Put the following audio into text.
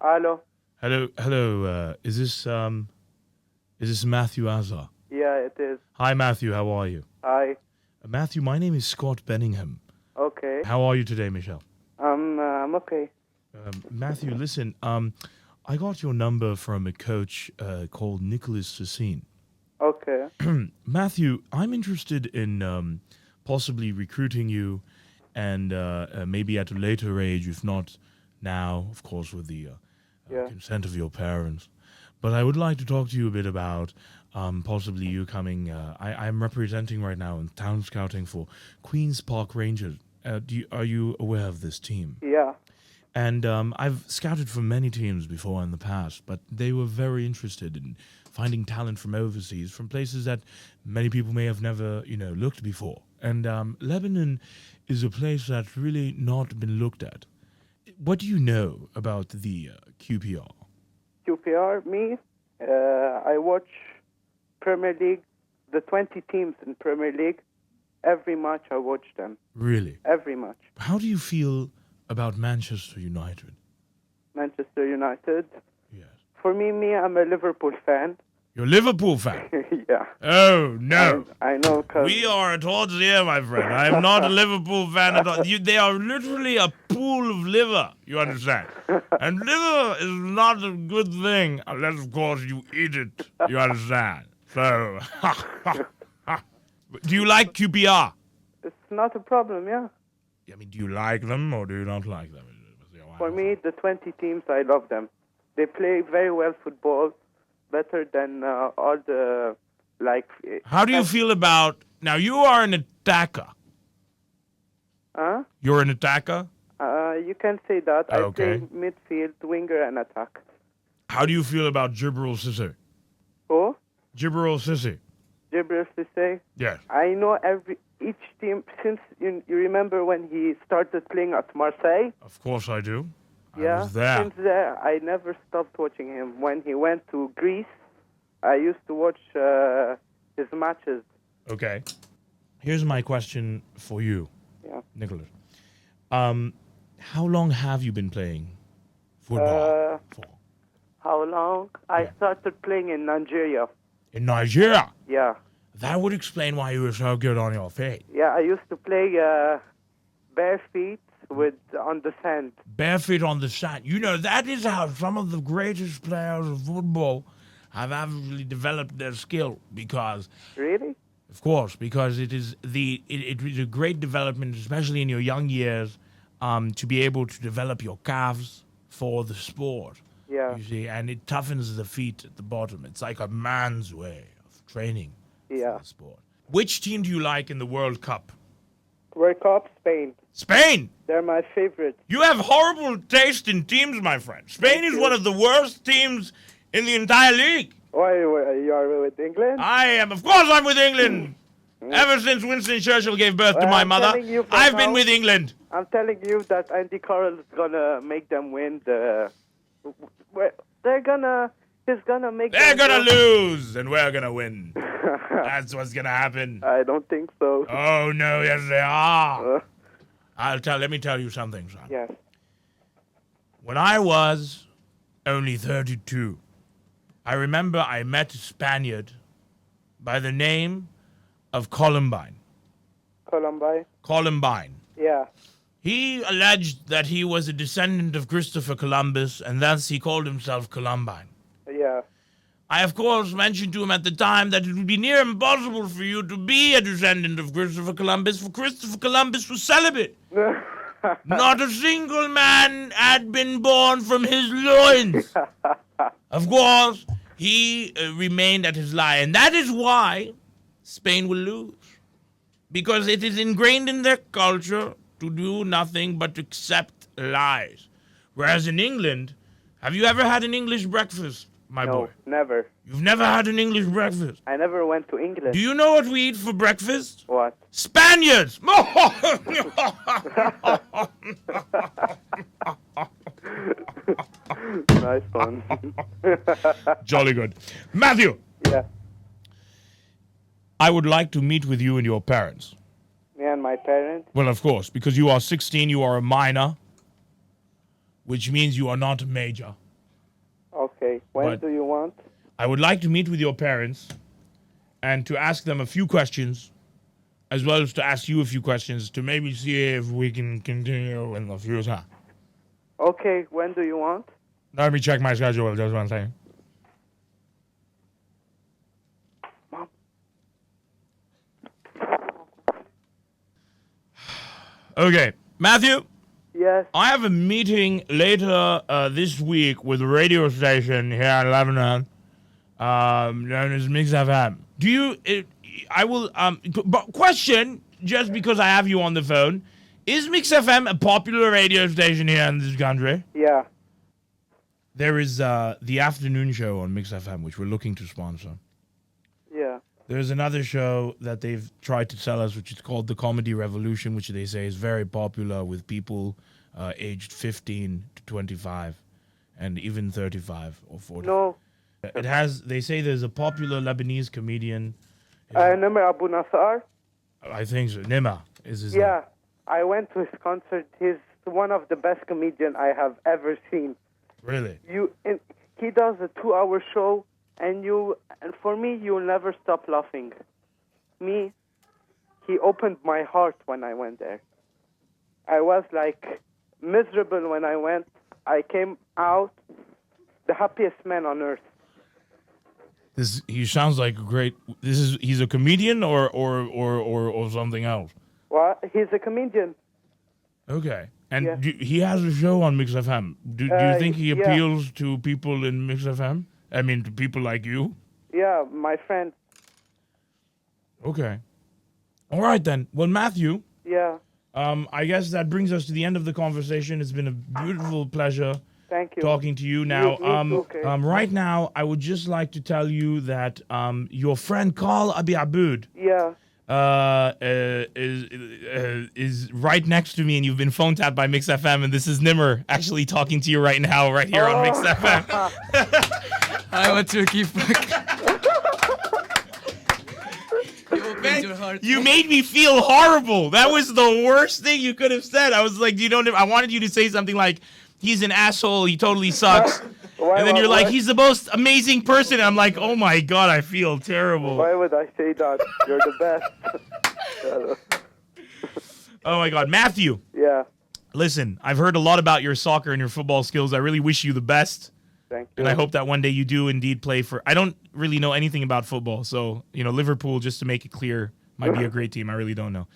Hello. Hello. Is this Matthew Azar? Yeah, it is. Hi, Matthew. How are you? Hi. Matthew, my name is Scott Benningham. Okay. How are you today, Michelle? I'm okay. Matthew, listen. I got your number from a coach called Nicholas Sassine. Okay. Matthew, I'm interested in possibly recruiting you, and maybe at a later age, if not now, of course, with the Yeah. consent of your parents. But I would like to talk to you a bit about possibly you coming. I'm representing right now in town scouting for Queen's Park Rangers. Are you aware of this team? Yeah. And I've scouted for many teams before in the past, but they were very interested in finding talent from overseas, from places that many people may have never, looked before. And Lebanon is a place that's really not been looked at. What do you know about the QPR? QPR, me, I watch Premier League, the 20 teams in Premier League. Every match I watch them. Really? Every match. How do you feel about Manchester United? Manchester United. Yes. For me, I'm a Liverpool fan. You're a Liverpool fan? Yeah. Oh, no. I know, because... We are towards the end, my friend. I am not a Liverpool fan at all. They are literally a pool of liver, you understand? And liver is not a good thing unless, of course, you eat it, you understand? So, do you like QPR? It's not a problem, yeah. I mean, do you like them or do you not like them? For me, the 20 teams, I love them. They play very well football, better than all the, How do you feel about... Now, you are an attacker. Huh? You're an attacker? You can say that. Okay. I play midfield, winger, and attack. How do you feel about Jibril Cissé? Who? Jibril Cissé. Jibril Cissé? Yes. I know each team, since you remember when he started playing at Marseille? Of course I do. Yeah, I was there. since there, I never stopped watching him. When he went to Greece, I used to watch his matches. Okay. Here's my question for you, Yeah. Nicholas. How long have you been playing football for? How long? I started playing in Nigeria. In Nigeria? Yeah. That would explain why you were so good on your feet. Yeah, I used to play bare feet on the sand. Bare feet on the sand. You know, that is how some of the greatest players of football have actually developed their skill because... Really? Of course, because it is a great development, especially in your young years, to be able to develop your calves for the sport. Yeah. You see, and it toughens the feet at the bottom. It's like a man's way of training for the sport. Which team do you like in the World Cup? World Cup, Spain. Spain! They're my favorite. You have horrible taste in teams, my friend. Spain is one of the worst teams in the entire league. Why, you are with England? I am. Of course I'm with England. Ever since Winston Churchill gave birth to my mother, I've been with England. I'm telling you that Andy Carroll is going to make them win the... He's going to make They're going to lose, and we're going to win. That's what's going to happen. I don't think so. Oh, no, yes, they are. Let me tell you something, son. Yes. When I was only 32, I remember I met a Spaniard by the name of Columbine. Columbine. Yeah. He alleged that he was a descendant of Christopher Columbus, and thus he called himself Columbine. Yeah. I, of course, mentioned to him at the time that it would be near impossible for you to be a descendant of Christopher Columbus, for Christopher Columbus was celibate. Not a single man had been born from his loins. Of course, he remained at his lie, and that is why Spain will lose. Because it is ingrained in their culture to do nothing but accept lies. Whereas in England, have you ever had an English breakfast, my boy? No, never. You've never had an English breakfast? I never went to England. Do you know what we eat for breakfast? What? Spaniards! Nice one. Jolly good. Matthew! Yeah. I would like to meet with you and your parents. Me and my parents? Well, of course, because you are 16, you are a minor, which means you are not a major. Okay. When But- do you want? I would like to meet with your parents and to ask them a few questions, as well as to ask you a few questions to maybe see if we can continue in the future. Okay. When do you want? Let me check my schedule just one second. Mom. Okay, Matthew, Yes. I have a meeting later this week with a radio station here in Lebanon, known as Mix FM. Do you? I will. But question, just because I have you on the phone, is Mix FM a popular radio station here in this country? Yeah. There is the afternoon show on Mix FM, which we're looking to sponsor. Yeah. There's another show that they've tried to sell us, which is called The Comedy Revolution, which they say is very popular with people aged 15 to 25 and even 35 or 40. No. It has, they say there's a popular Lebanese comedian. Nemr Abu Nassar. I think so. Nemr is his name. Yeah. I went to his concert. He's one of the best comedian I have ever seen. Really? He does a 2-hour show, and for me, you'll never stop laughing. Me, he opened my heart when I went there. I was like miserable when I went. I came out the happiest man on earth. He sounds like a great. He's a comedian or something else. Well, he's a comedian. Okay. And Yeah. he has a show on Mix FM. Do you think he yeah. appeals to people in Mix FM? I mean, to people like you? Yeah, my friend. Okay. All right, then. Well, Matthew, Yeah. I guess that brings us to the end of the conversation. It's been a beautiful pleasure Thank you. talking to you. Now, Me too, okay. right now, I would just like to tell you that your friend Carl Abi Aboud Yeah. is right next to me, and you've been phone tapped by Mix FM, and this is Nemr actually talking to you right now, right here on Mix FM. I want to keep. You made me feel horrible. That was the worst thing you could have said. I was like, I wanted you to say something like, he's an asshole, he totally sucks. And then you're like, he's the most amazing person. And I'm like, oh my God, I feel terrible. Why would I say that? You're the best. Oh my God. Matthew, Yeah. listen, I've heard a lot about your soccer and your football skills. I really wish you the best. Thank you. And I hope that one day you do indeed play for, I don't really know anything about football. So, Liverpool, just to make it clear, might be a great team. I really don't know.